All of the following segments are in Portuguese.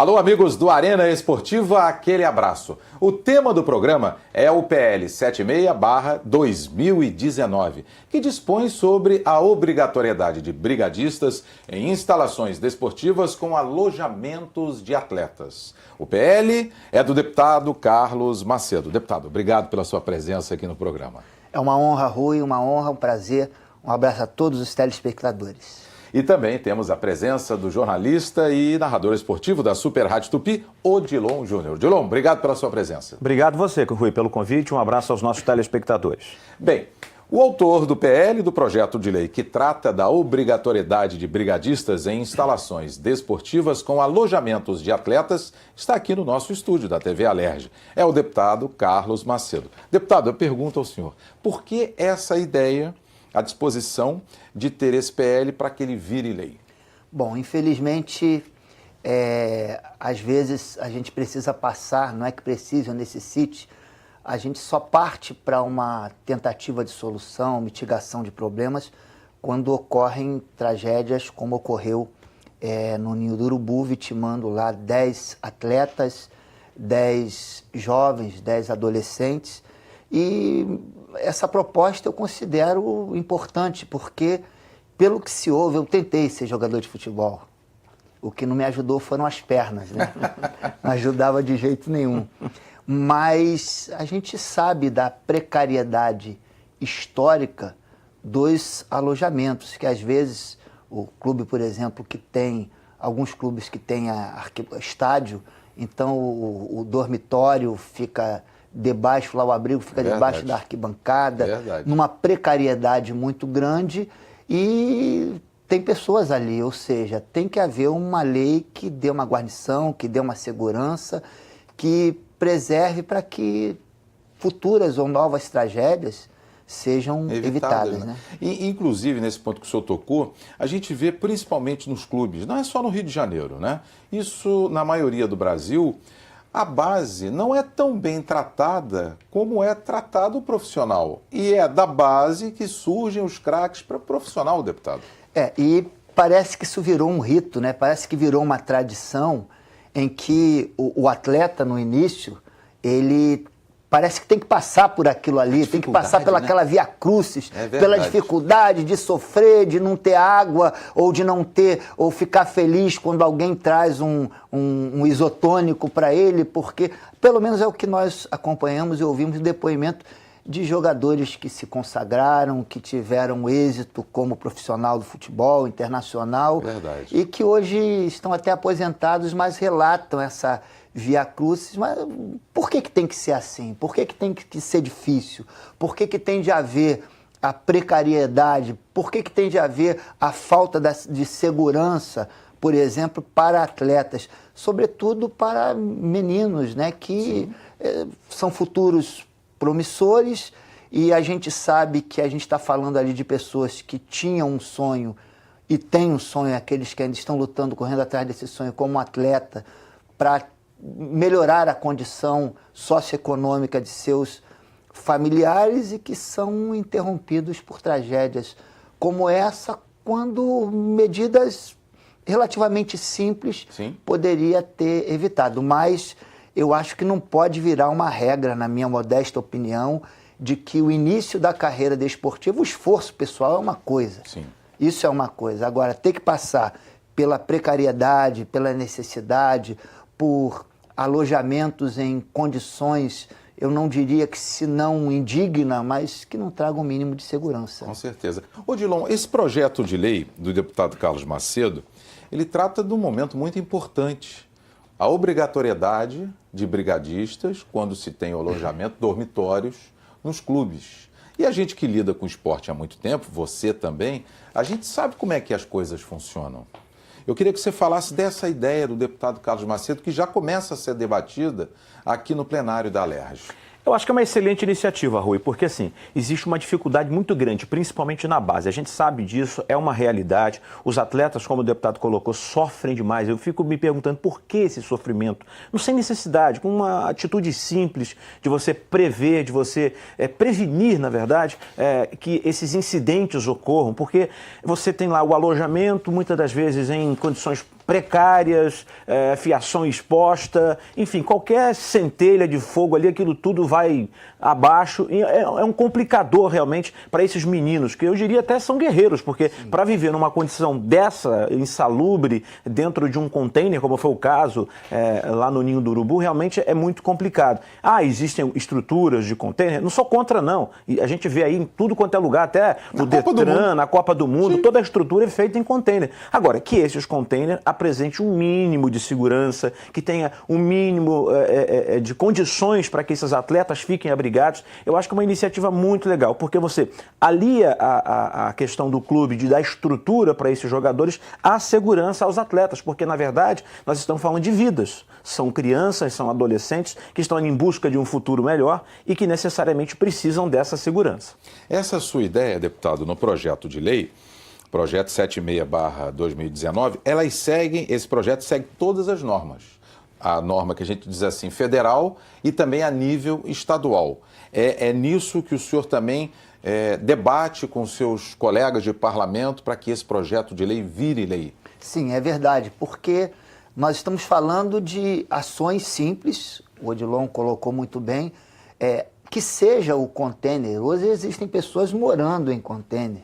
Alô, amigos do Arena Esportiva, aquele abraço. O tema do programa é o PL 76/2019, que dispõe sobre a obrigatoriedade de brigadistas em instalações desportivas com alojamentos de atletas. O PL é do deputado Carlos Macedo. Deputado, obrigado pela sua presença aqui no programa. É uma honra, Rui, uma honra, um prazer. Um abraço a todos os telespectadores. E também temos a presença do jornalista e narrador esportivo da Super Rádio Tupi, Odilon Júnior. Odilon, obrigado pela sua presença. Obrigado você, Rui, pelo convite. Um abraço aos nossos telespectadores. Bem, o autor do PL do projeto de lei que trata da obrigatoriedade de brigadistas em instalações desportivas com alojamentos de atletas está aqui no nosso estúdio da TV Alerj. É o deputado Carlos Macedo. Deputado, eu pergunto ao senhor, por que essa ideia, a disposição de ter esse PL para que ele vire lei? Bom, infelizmente, às vezes a gente precisa passar, não é que precise ou necessite, a gente só parte para uma tentativa de solução, mitigação de problemas, quando ocorrem tragédias como ocorreu no Ninho do Urubu, vitimando lá 10 atletas, 10 jovens, 10 adolescentes. E essa proposta eu considero importante, porque, pelo que se ouve, eu tentei ser jogador de futebol. O que não me ajudou foram as pernas, né? Não ajudava de jeito nenhum. Mas a gente sabe da precariedade histórica dos alojamentos, que às vezes o clube, por exemplo, que tem, alguns clubes que têm estádio, então o dormitório fica debaixo, lá o abrigo fica debaixo da arquibancada, numa precariedade muito grande, e tem pessoas ali, ou seja, tem que haver uma lei que dê uma guarnição, que dê uma segurança, que preserve para que futuras ou novas tragédias sejam evitadas. Né? E, inclusive, nesse ponto que o senhor tocou, a gente vê principalmente nos clubes, não é só no Rio de Janeiro, né? Isso, na maioria do Brasil, a base não é tão bem tratada como é tratado o profissional. E é da base que surgem os craques para o profissional, deputado. E parece que isso virou um rito, né? Parece que virou uma tradição em que o atleta, no início, ele parece que tem que passar por aquilo ali, tem que passar pelaquela via crucis, pela dificuldade de sofrer, de não ter água, ou de não ter, ou ficar feliz quando alguém traz um isotônico para ele, porque pelo menos é o que nós acompanhamos e ouvimos de depoimento de jogadores que se consagraram, que tiveram êxito como profissional do futebol internacional e que hoje estão até aposentados, mas relatam essa via crucis. Mas por que tem que ser assim? Por que tem que ser difícil? Por que tem de haver a precariedade? Por que tem de haver a falta de segurança, por exemplo, para atletas? Sobretudo para meninos, né, que são futuros promissores, e a gente sabe que a gente está falando ali de pessoas que tinham um sonho e têm um sonho, aqueles que ainda estão lutando, correndo atrás desse sonho como atleta, para melhorar a condição socioeconômica de seus familiares, e que são interrompidos por tragédias como essa, quando medidas relativamente simples poderia ter evitado. Mas eu acho que não pode virar uma regra, na minha modesta opinião, de que o início da carreira desportiva, o esforço pessoal é uma coisa. Isso é uma coisa. Agora, ter que passar pela precariedade, pela necessidade, por alojamentos em condições, eu não diria que se não indigna, mas que não traga um mínimo de segurança. Com certeza. Odilon, esse projeto de lei do deputado Carlos Macedo, ele trata de um momento muito importante. A obrigatoriedade de brigadistas quando se tem alojamento, dormitórios, nos clubes. E a gente que lida com esporte há muito tempo, você também, a gente sabe como é que as coisas funcionam. Eu queria que você falasse dessa ideia do deputado Carlos Macedo, que já começa a ser debatida aqui no plenário da Alerj. Eu acho que é uma excelente iniciativa, Rui, porque assim, existe uma dificuldade muito grande, principalmente na base. A gente sabe disso, é uma realidade. Os atletas, como o deputado colocou, sofrem demais. Eu fico me perguntando por que esse sofrimento? Não sem necessidade, com uma atitude simples de você prever, de você prevenir, na verdade, que esses incidentes ocorram, porque você tem lá o alojamento, muitas das vezes em condições precárias, fiação exposta, enfim, qualquer centelha de fogo ali, aquilo tudo vai abaixo. E é um complicador realmente para esses meninos, que eu diria até são guerreiros, porque para viver numa condição dessa, insalubre, dentro de um container, como foi o caso lá no Ninho do Urubu, realmente é muito complicado. Existem estruturas de container, não sou contra não, e a gente vê aí em tudo quanto é lugar, até no Detran, na Copa do Mundo, toda a estrutura é feita em container. Agora, que esses containers apresentem um mínimo de segurança, que tenha um mínimo de condições para que esses atletas fiquem abrigados, eu acho que é uma iniciativa muito legal, porque você alia a questão do clube, de dar estrutura para esses jogadores, à segurança aos atletas, porque na verdade nós estamos falando de vidas, são crianças, são adolescentes que estão em busca de um futuro melhor e que necessariamente precisam dessa segurança. Essa sua ideia, deputado, no projeto de lei, projeto 76/2019, esse projeto segue todas as normas. A norma que a gente diz assim, federal e também a nível estadual. É nisso que o senhor também debate com seus colegas de parlamento para que esse projeto de lei vire lei. Sim, é verdade, porque nós estamos falando de ações simples, o Odilon colocou muito bem, que seja o container. Hoje existem pessoas morando em container,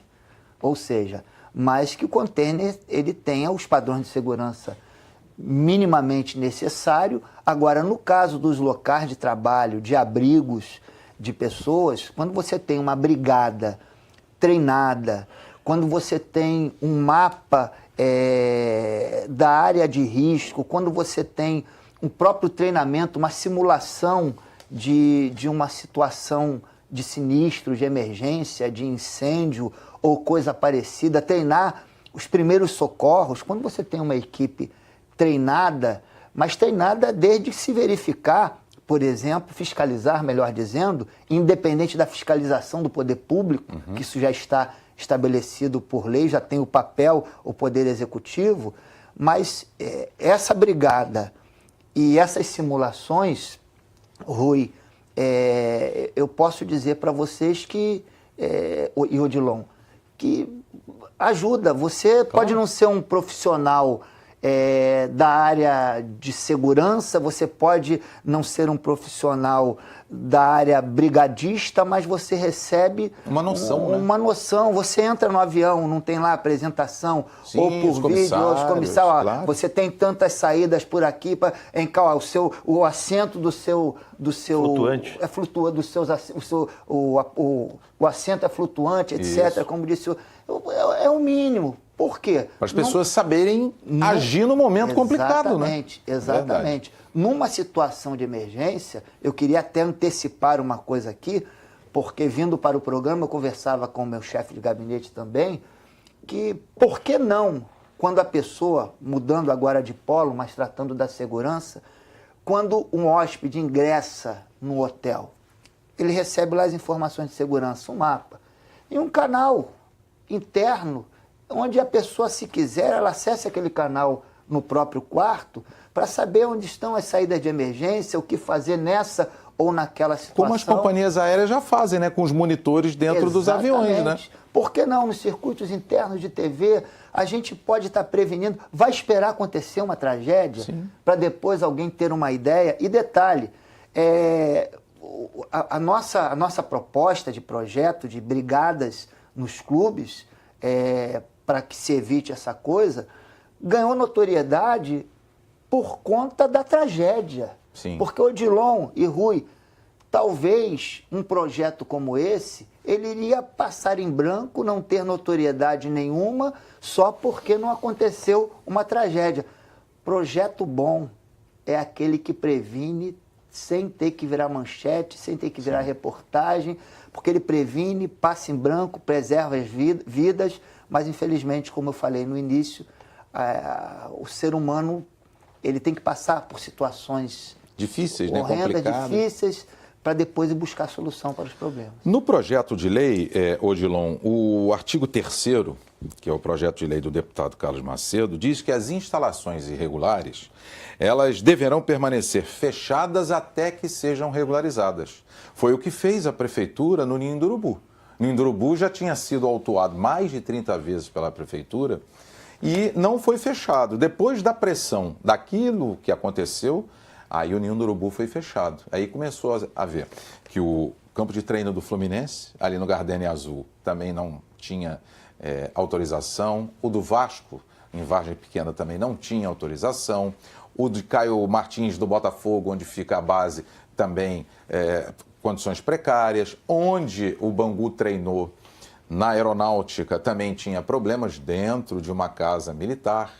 ou seja, mas que o container ele tenha os padrões de segurança minimamente necessário. Agora, no caso dos locais de trabalho, de abrigos de pessoas, quando você tem uma brigada treinada, quando você tem um mapa da área de risco, quando você tem um próprio treinamento, uma simulação de uma situação de sinistro, de emergência, de incêndio ou coisa parecida, treinar os primeiros socorros, quando você tem uma equipe treinada, mas treinada desde se verificar, por exemplo, fiscalizar, melhor dizendo, independente da fiscalização do poder público, que isso já está estabelecido por lei, já tem o papel, o poder executivo, mas essa brigada e essas simulações, Rui, eu posso dizer para vocês que, e Odilon, que ajuda. Você pode não ser um profissional da área de segurança, você pode não ser um profissional da área brigadista, mas você recebe uma noção, uma noção. Você entra no avião, não tem lá apresentação, sim, ou por vídeo, ou os comissários, claro. você tem tantas saídas por aqui, o assento do seu flutuante. O assento é flutuante, etc. Isso. Como disse, é o mínimo. Por quê? Para as pessoas saberem agir no momento complicado, né? Exatamente. Numa situação de emergência, eu queria até antecipar uma coisa aqui, porque vindo para o programa eu conversava com o meu chefe de gabinete também, que por que não, quando a pessoa, mudando agora de polo, mas tratando da segurança, quando um hóspede ingressa no hotel, ele recebe lá as informações de segurança, um mapa, e um canal interno, onde a pessoa, se quiser, ela acessa aquele canal no próprio quarto para saber onde estão as saídas de emergência, o que fazer nessa ou naquela situação. Como as companhias aéreas já fazem, né? Com os monitores dentro dos aviões, né? Por que não, nos circuitos internos de TV, a gente pode estar prevenindo, vai esperar acontecer uma tragédia para depois alguém ter uma ideia. E detalhe, a nossa proposta de projeto de brigadas nos clubes, para que se evite essa coisa, ganhou notoriedade por conta da tragédia. Sim. Porque Odilon e Rui, talvez um projeto como esse, ele iria passar em branco, não ter notoriedade nenhuma, só porque não aconteceu uma tragédia. Projeto bom é aquele que previne sem ter que virar manchete, sem ter que virar reportagem, porque ele previne, passa em branco, preserva as vidas, mas infelizmente, como eu falei no início, o ser humano ele tem que passar por situações difíceis, né? Horrendas, Complicadas. difíceis, para depois ir buscar solução para os problemas. No projeto de lei, Odilon, o artigo 3º, que é o projeto de lei do deputado Carlos Macedo, diz que as instalações irregulares, elas deverão permanecer fechadas até que sejam regularizadas. Foi o que fez a prefeitura no Ninho do Urubu. O Ninho do Urubu já tinha sido autuado mais de 30 vezes pela prefeitura E não foi fechado. Depois da pressão daquilo que aconteceu, aí o Ninho do Urubu foi fechado. Aí começou a ver que o campo de treino do Fluminense, ali no Gardenia Azul, também não tinha autorização. O do Vasco, em Vargem Pequena, também não tinha autorização. O de Caio Martins, do Botafogo, onde fica a base, também condições precárias. Onde o Bangu treinou, na aeronáutica, também tinha problemas dentro de uma casa militar.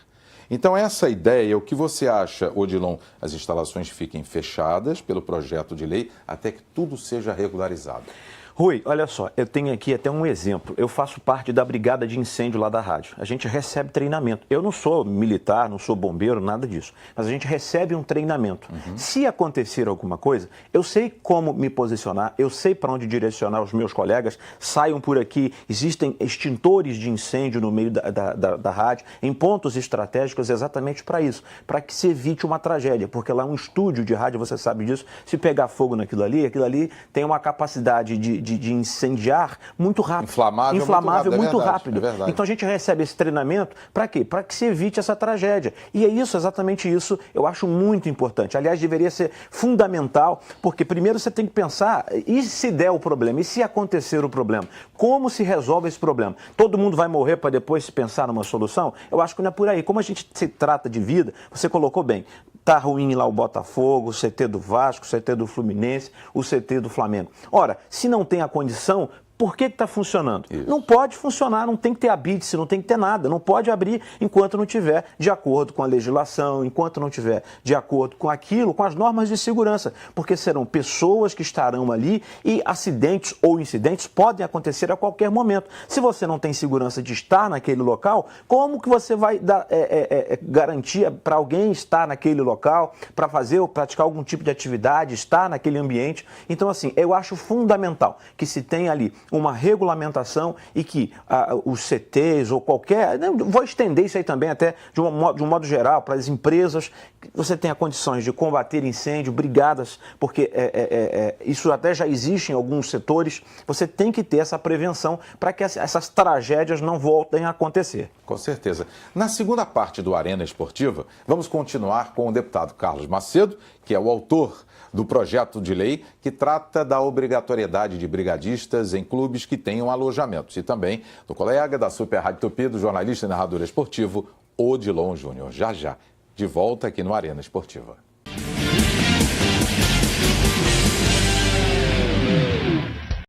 Então, essa ideia, o que você acha, Odilon, as instalações fiquem fechadas pelo projeto de lei até que tudo seja regularizado? Rui, olha só, eu tenho aqui até um exemplo. Eu faço parte da brigada de incêndio lá da rádio. A gente recebe treinamento. Eu não sou militar, não sou bombeiro, nada disso. Mas a gente recebe um treinamento. Se acontecer alguma coisa, eu sei como me posicionar, eu sei para onde direcionar os meus colegas. Saiam por aqui, existem extintores de incêndio no meio da rádio, em pontos estratégicos exatamente para isso, para que se evite uma tragédia. Porque lá é um estúdio de rádio, você sabe disso, se pegar fogo naquilo ali tem uma capacidade de incendiar muito rápido. Inflamável muito verdade, rápido. É verdade. Então a gente recebe esse treinamento para quê? Para que se evite essa tragédia. E é isso, exatamente isso, eu acho muito importante. Aliás, deveria ser fundamental, porque primeiro você tem que pensar, e se der o problema? E se acontecer o problema? Como se resolve esse problema? Todo mundo vai morrer para depois se pensar numa solução? Eu acho que não é por aí. Como a gente se trata de vida, você colocou bem, tá ruim lá o Botafogo, o CT do Vasco, o CT do Fluminense, o CT do Flamengo. Ora, se não tem a condição, por que está funcionando? Isso. Não pode funcionar, não tem que ter habite, não tem que ter nada, não pode abrir enquanto não tiver de acordo com a legislação, enquanto não tiver de acordo com aquilo, com as normas de segurança, porque serão pessoas que estarão ali e acidentes ou incidentes podem acontecer a qualquer momento. Se você não tem segurança de estar naquele local, como que você vai dar garantia para alguém estar naquele local, para fazer ou praticar algum tipo de atividade, estar naquele ambiente? Então, assim, eu acho fundamental que se tenha ali uma regulamentação e que os CTs ou qualquer... Vou estender isso aí também até de um modo geral para as empresas. Você tenha condições de combater incêndio, brigadas, porque isso até já existe em alguns setores. Você tem que ter essa prevenção para que essas tragédias não voltem a acontecer. Com certeza. Na segunda parte do Arena Esportiva, vamos continuar com o deputado Carlos Macedo, que é o autor do projeto de lei que trata da obrigatoriedade de brigadistas em clubes que tenham alojamentos. E também do colega da Super Rádio Tupi, do jornalista e narrador esportivo, Odilon Júnior. Já, de volta aqui no Arena Esportiva.